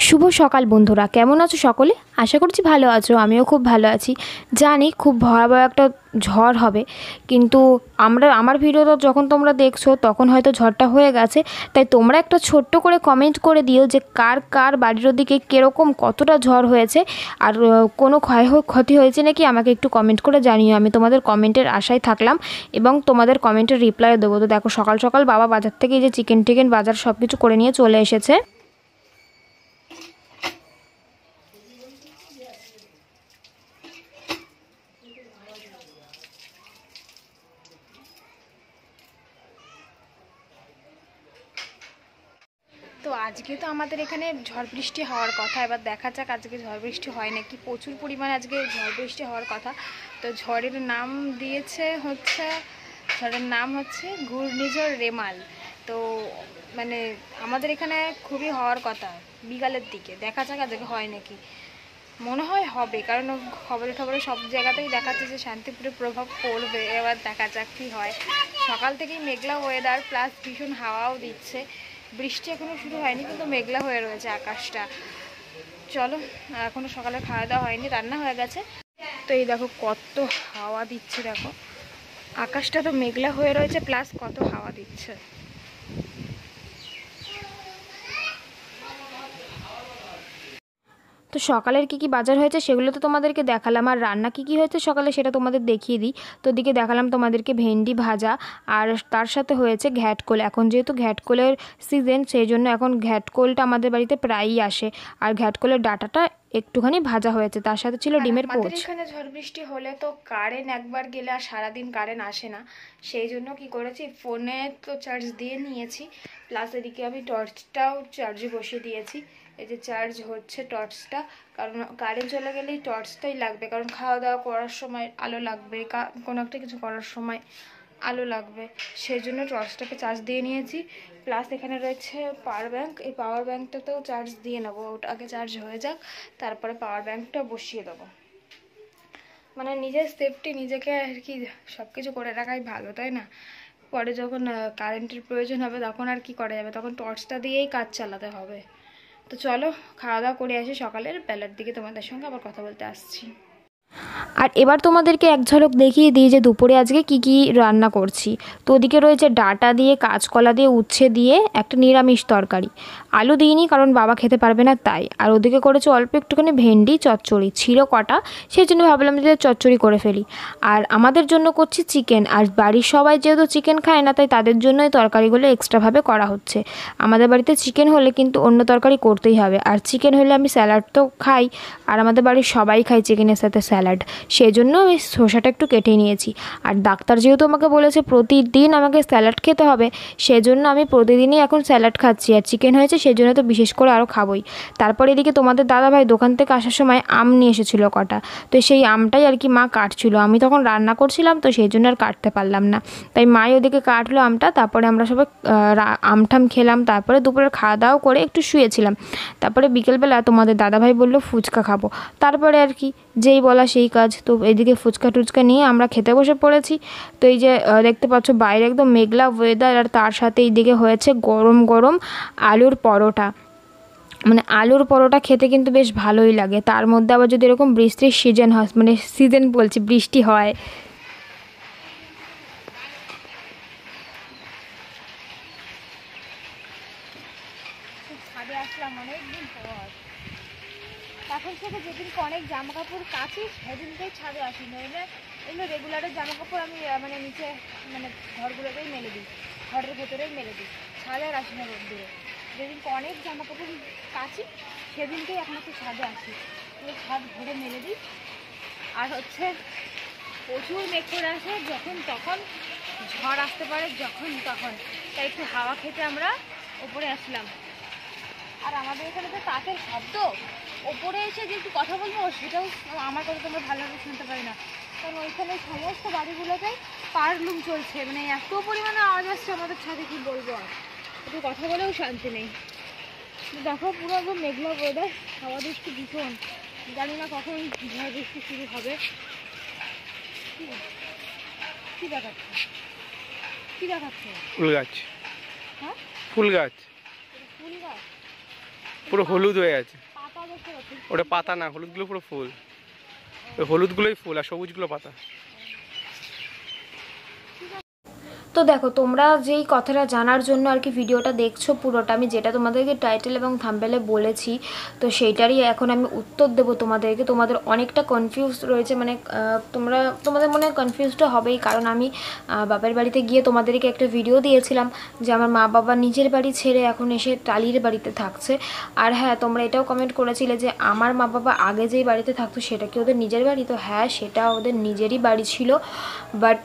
শুভ সকাল বন্ধুরা, কেমন আছো সকলে? আশা করছি ভালো আছো। আমিও খুব ভালো আছি। জানি খুব ভয়াবহ একটা ঝড় হবে, কিন্তু আমার ভিডিওটা যখন তোমরা দেখছো তখন হয়তো ঝড়টা হয়ে গেছে। তাই তোমরা একটা ছোট্ট করে কমেন্ট করে দিও যে কার কার বাড়ির ওদিকে কীরকম কতটা ঝড় হয়েছে, আর কোনো ক্ষতি হয়েছে নাকি আমাকে একটু কমেন্ট করে জানিও। আমি তোমাদের কমেন্টের আশায় থাকলাম এবং তোমাদের কমেন্টের রিপ্লাই দেবো। তো দেখো, সকাল সকাল বাবা বাজার থেকে এই যে চিকেন টিকেন বাজার সব কিছু করে নিয়ে চলে এসেছে। তো আজকে তো আমাদের এখানে ঝড় বৃষ্টি হওয়ার কথা, এবার দেখা যাক আজকে ঝড় বৃষ্টি হয় নাকি। প্রচুর পরিমাণে আজকে ঝড় বৃষ্টি হওয়ার কথা। তো ঝড়ের নাম হচ্ছে ঘূর্ণিঝড় রেমাল। তো মানে আমাদের এখানে খুবই হওয়ার কথা বিকালের দিকে। দেখা যাক আজকে হয় নাকি। মনে হয় হবে, কারণ খবরে সব জায়গাতেই দেখাচ্ছে যে শান্তিপুরে প্রভাব পড়বে। এবার দেখা যাক কী হয়। সকাল থেকেই মেঘলা ওয়েদার, প্লাস ভীষণ হাওয়াও দিচ্ছে। বৃষ্টি এখনও শুরু হয়নি, কিন্তু মেঘলা হয়ে রয়েছে আকাশটা। চলো, এখনও সকালে খাওয়া দাওয়া হয়নি, রান্না হয়ে গেছে। তো এই দেখো কত হাওয়া দিচ্ছে, দেখো আকাশটা তো মেঘলা হয়ে রয়েছে, প্লাস কত হাওয়া দিচ্ছে। তো সকালের কী কী বাজার হয়েছে সেগুলো তো তোমাদেরকে দেখালাম, আর রান্না কী কী হয়েছে সকালে সেটা তোমাদের দেখিয়ে দিই। তো ওদিকে দেখালাম তোমাদেরকে ভেন্ডি ভাজা, আর তার সাথে হয়েছে ঘ্যাটকোল। এখন যেহেতু ঘ্যাটকোলের সিজন, সেই জন্য এখন ঘ্যাটকোলটা আমাদের বাড়িতে প্রায়ই আসে। আর ঘ্যাটকোলের ডাঁটাটা একটুখানি ভাজা হয়েছে, তার সাথে ছিল ডিমের পোচ। এখানে ঝড় বৃষ্টি হলে তো কারেন্ট একবার গেলে আর সারাদিন কারেন্ট আসে না। সেই জন্য কি করেছি, ফোনে তো চার্জ দিয়ে নিয়েছি, প্লাস এদিকে আমি টর্চটাও চার্জে বসিয়ে দিয়েছি। এই যে চার্জ হচ্ছে টর্চটা, কারণ কারেন্ট চলে গেলেই টর্চটাই লাগবে, কারণ খাওয়া দাওয়া করার সময় আলো লাগবে, কোনো একটা কিছু করার সময় আলো লাগবে। সেই জন্য টর্চটাকে চার্জ দিয়ে নিয়েছি। প্লাস এখানে রয়েছে পাওয়ার ব্যাঙ্ক, এই পাওয়ার ব্যাঙ্কটাতেও চার্জ দিয়ে নেবো। ওটা আগে চার্জ হয়ে যাক, তারপরে পাওয়ার ব্যাঙ্কটা বসিয়ে দেবো। মানে নিজের সেফটি নিজেকে আর কি সব কিছু করে রাখাই ভালো, তাই না? পরে যখন কারেন্টের প্রয়োজন হবে তখন আর কি করা যাবে, তখন টর্চটা দিয়েই কাজ চালাতে হবে। তো চলো খাওয়া দাওয়া করে আসি, সকালের বেলার দিকে তোমাদের সঙ্গে আবার কথা বলতে আসছি। আর এবার তোমাদেরকে এক ঝলক দেখিয়ে দিই যে দুপুরে আজকে কি কি রান্না করছি। তো ওদিকে রয়েছে ডাঁটা দিয়ে, কাঁচকলা দিয়ে, উচ্ছে দিয়ে একটা নিরামিষ তরকারি। আলু দিইনি, কারণ বাবা খেতে পারবে না তাই। আর ওদিকে করেছে অল্প একটুখানি ভেন্ডি চচ্চড়ি, ছিল কটা, সেই জন্য ভাবলাম যে চচ্চড়ি করে ফেলি। আর আমাদের জন্য করছি চিকেন, আর বাড়ির সবাই যেহেতু চিকেন খায় না, তাই তাদের জন্য এই তরকারিগুলো এক্সট্রাভাবে করা হচ্ছে। আমাদের বাড়িতে চিকেন হলে কিন্তু অন্য তরকারি করতেই হবে, আর চিকেন হলে আমি স্যালাড তো খাই, আর আমাদের বাড়ির সবাই খায় চিকেনের সাথে স্যালাড। সেই জন্য আমি শসাটা একটু কেটে নিয়েছি। আর ডাক্তার যেহেতু আমাকে বলেছে প্রতিদিন আমাকে স্যালাড খেতে হবে, সেজন্য আমি প্রতিদিনই এখন স্যালাড খাচ্ছি। আর চিকেন হয়েছে সেই জন্য তো বিশেষ করে আরও খাবোই। তারপরে এদিকে তোমাদের দাদাভাই দোকান থেকে আসার সময় আম নিয়ে এসেছিলো কটা, তো সেই আমটাই আর কি মা কাটছিল। আমি তখন রান্না করছিলাম, তো সেই জন্য আর কাটতে পারলাম না, তাই মাই ওদিকে কাটলো আমটা। তারপরে আমরা সবাই আমঠাম খেলাম, তারপরে দুপুরের খাওয়া দাওয়া করে একটু শুয়েছিলাম। তারপরে বিকেলবেলা তোমাদের দাদাভাই বললো ফুচকা খাবো, তারপরে আর কি যেই বলা সেই কাজ। তো এদিকে ফুচকা টুচকা নিয়ে আমরা খেতে বসে পড়েছি। তো এই যে দেখতে পাচ্ছ বাইরে একদম মেঘলা ওয়েদার, আর তার সাথে এইদিকে হয়েছে গরম গরম আলুর পরোটা। মানে আলুর পরোটা খেতে কিন্তু বেশ ভালোই লাগে, তার মধ্যে আবার যদি এরকম বৃষ্টির সিজন হয়, মানে সিজন বলছি, বৃষ্টি হয়। ছাদে আসলাম অনেকদিন পর। এখন থেকে যেদিনকে অনেক জামা কাপড় কাচি সেদিনকেই ছাদে আসি, নইলে এগুলো রেগুলারের জামা কাপড় আমি মানে নিচে মানে ঘরগুলোতেই মেলে দিই, ঘরের ভেতরেই মেলে দিই, ছাদে আর আসি না রোদ্দুরে। যেদিনকে অনেক জামা কাপড় কাচি সেদিনকেই একমাত্র ছাদে আসি, পুরো ছাদ ভরে মেলে দিই। আর হচ্ছে প্রচুর মেঘ করে আসে, যখন তখন ঝড় আসতে পারে যখন তখন, তাই একটু হাওয়া খেতে আমরা ওপরে আসলাম। আর আমাদের এখানে তো তাঁতের শব্দ, ওপরে এসে যে একটু কথা বলবো সেটাও আমার কথা তোমরা ভালোভাবে শুনতে পারি না, কারণ ওইখানে সমস্ত বাড়িগুলোতে পারলুম চলছে, মানে এত পরিমাণে আওয়াজ আসছে আমাদের ছাদে, কি বলবো আর, একটু কথা বলেও শান্তি নেই। দেখো পুরো একদম মেঘলা ওয়েদার, হাওয়া দিচ্ছে ভীষণ, জানি না কখন ঝড় বৃষ্টি শুরু হবে। কি দেখাচ্ছে, কি দেখাচ্ছে? ফুল গাছ। হ্যাঁ, ফুল গাছ। ফুল গাছ। পুরো হলুদ হয়ে আছে। ওটা পাতা না, হলুদগুলো পুরো ফুল। ওই হলুদগুলোই ফুল আর সবুজগুলো পাতা। তো দেখো, তোমরা যেই কথাটা জানার জন্য আর কি ভিডিওটা দেখছো পুরোটা, আমি যেটা তোমাদেরকে টাইটেল এবং থাম্বনেলে বলেছি, তো সেইটারই এখন আমি উত্তর দেবো তোমাদেরকে। তোমাদের অনেকটা কনফিউজ রয়েছে, মানে তোমাদের মনে কনফিউজটা হবেই, কারণ আমি বাপের বাড়িতে গিয়ে তোমাদেরকে একটা ভিডিও দিয়েছিলাম যে আমার মা বাবা নিজের বাড়ি ছেড়ে এখন এসে টালির বাড়িতে থাকছে। আর হ্যাঁ, তোমরা এটাও কমেন্ট করেছিলে যে আমার মা বাবা আগে যেই বাড়িতে থাকতো সেটা কি ওদের নিজের বাড়ি? তো হ্যাঁ, সেটা ওদের নিজেরই বাড়ি ছিল, বাট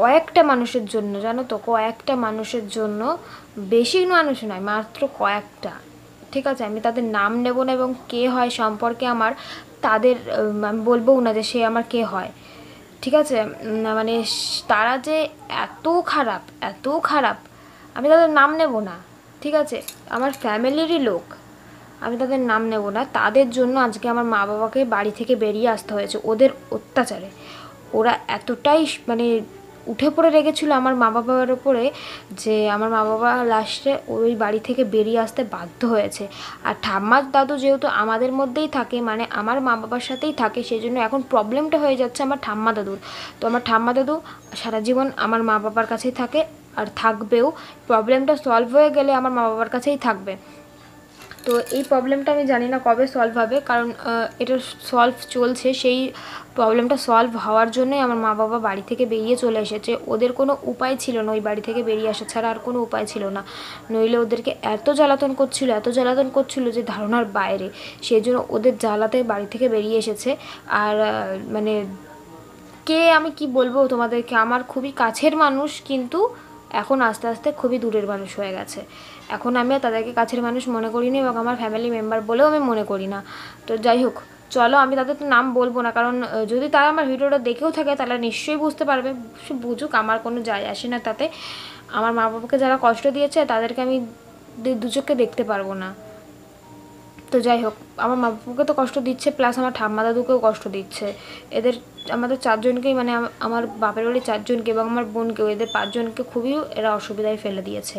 কয়েকটা মানুষের জন্য, জানো তো, কয়েকটা মানুষের জন্য, বেশি মানুষ নয়, মাত্র কয়েকটা, ঠিক আছে? আমি তাদের নাম নেব না এবং কে হয় সম্পর্কে আমার তাদের আমি বলবও না যে সে আমার কে হয়, ঠিক আছে? মানে তারা যে এত খারাপ, এত খারাপ, আমি তাদের নাম নেব না, ঠিক আছে? আমার ফ্যামিলিরই লোক, আমি তাদের নাম নেব না। তাদের জন্য আজকে আমার মা বাবাকে বাড়ি থেকে বেরিয়ে আসতে হয়েছে, ওদের অত্যাচারে। ওরা এতটাই মানে উঠে পড়ে রেগেছিল আমার মা বাবার ওপরে যে আমার মা বাবা লাস্টে ওই বাড়ি থেকে বেরিয়ে আসতে বাধ্য হয়েছে। আর ঠাম্মার দাদু যেহেতু আমাদের মধ্যেই থাকে, মানে আমার মা বাবার সাথেই থাকে, সেই জন্য এখন প্রবলেমটা হয়ে যাচ্ছে আমার ঠাম্মা দাদুর। তো আমার ঠাম্মা দাদু সারা জীবন আমার মা বাবার কাছেই থাকে আর থাকবেও। প্রবলেমটা সলভ হয়ে গেলে আমার মা বাবার কাছেই থাকবে। তো এই প্রবলেমটা আমি জানি না কবে সলভ হবে, কারণ এটা সলভ চলছে। সেই প্রবলেমটা সলভ হওয়ার জন্যই আমার মা বাবা বাড়ি থেকে বেরিয়ে চলে এসেছে। ওদের কোনো উপায় ছিল না, ওই বাড়ি থেকে বেরিয়ে আসা ছাড়া আর কোনো উপায় ছিল না। নইলে ওদেরকে এত জ্বালাতন করছিল, এত জ্বালাতন করছিল যে ধারণার বাইরে। সেই জন্য ওদের জ্বালাতে বাড়ি থেকে বেরিয়ে এসেছে। আর মানে কে আমি কি বলবো তোমাদেরকে, আমার খুবই কাছের মানুষ, কিন্তু এখন আস্তে আস্তে খুবই দূরের মানুষ হয়ে গেছে। এখন আমি আর তাদেরকে কাছের মানুষ মনে করি না এবং আমার ফ্যামিলি মেম্বার বলেও আমি মনে করি না। তো যাই হোক, চলো, আমি তাদের তো নাম বলবো না, কারণ যদি তারা আমার ভিডিওটা দেখেও থাকে তাহলে নিশ্চয়ই বুঝতে পারবে। সে বুঝুক, আমার কোনো যায় আসে না তাতে। আমার মা বাবাকে যারা কষ্ট দিয়েছে তাদেরকে আমি দু চোখে দেখতে পারবো না। তো যাই হোক, আমার মা বাবাকে তো কষ্ট দিচ্ছে, প্লাস আমার ঠাম্মা দাদুকেও কষ্ট দিচ্ছে। এদের আমাদের চারজনকেই, মানে আমার বাপের বাড়ির চারজনকে এবং আমার বোনকেও, এদের পাঁচজনকে খুবই এরা অসুবিধায় ফেলে দিয়েছে।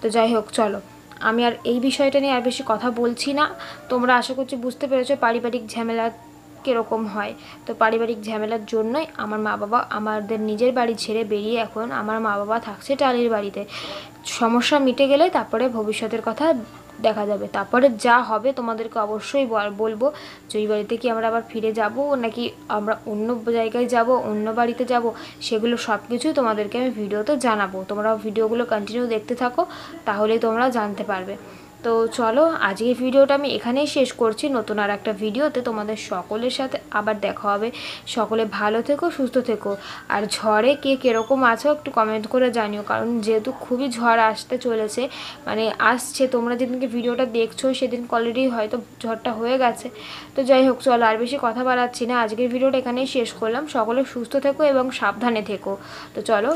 তো যাই হোক, চলো, আমি আর এই বিষয়টা নিয়ে আর বেশি কথা বলছি না। তোমরা আশা করছি বুঝতে পেরেছো পারিবারিক ঝামেলা কীরকম হয়। তো পারিবারিক ঝামেলার জন্যই আমার মা বাবা আমাদের নিজের বাড়ি ছেড়ে বেরিয়ে এখন আমার মা বাবা থাকছে টালির বাড়িতে। সমস্যা মিটে গেলে তারপরে ভবিষ্যতের কথা দেখা যাবে, তারপরে যা হবে তোমাদেরকে অবশ্যই বলবো যে ওই বাড়িতে কি আমরা আবার ফিরে যাব নাকি আমরা অন্য জায়গায় যাব, অন্য বাড়িতে যাব, সেগুলো সব কিছুই তোমাদেরকে আমি ভিডিওতে জানাবো। তোমরা ভিডিওগুলো কন্টিনিউ দেখতে থাকো, তাহলেই তোমরা জানতে পারবে। তো চলো, আজকের ভিডিওটা আমি এখানেই শেষ করছি। নতুন আর একটা ভিডিওতে তোমাদের সকলের সাথে আবার দেখা হবে। সকলে ভালো থেকো, সুস্থ থেকো। আর ঝড়ে কে কীরকম আছো একটু কমেন্ট করে জানিও, কারণ যেহেতু খুবই ঝড় আসতে চলেছে, মানে আসছে, তোমরা যেদিনকে ভিডিওটা দেখছো সেদিন অলরেডি হয়তো ঝড়টা হয়ে গেছে। তো যাই হোক, চলো, আর বেশি কথা বাড়াচ্ছি না, আজকের ভিডিওটা এখানেই শেষ করলাম। সকলে সুস্থ থেকো এবং সাবধানে থেকো। তো চলো,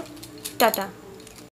টাটা।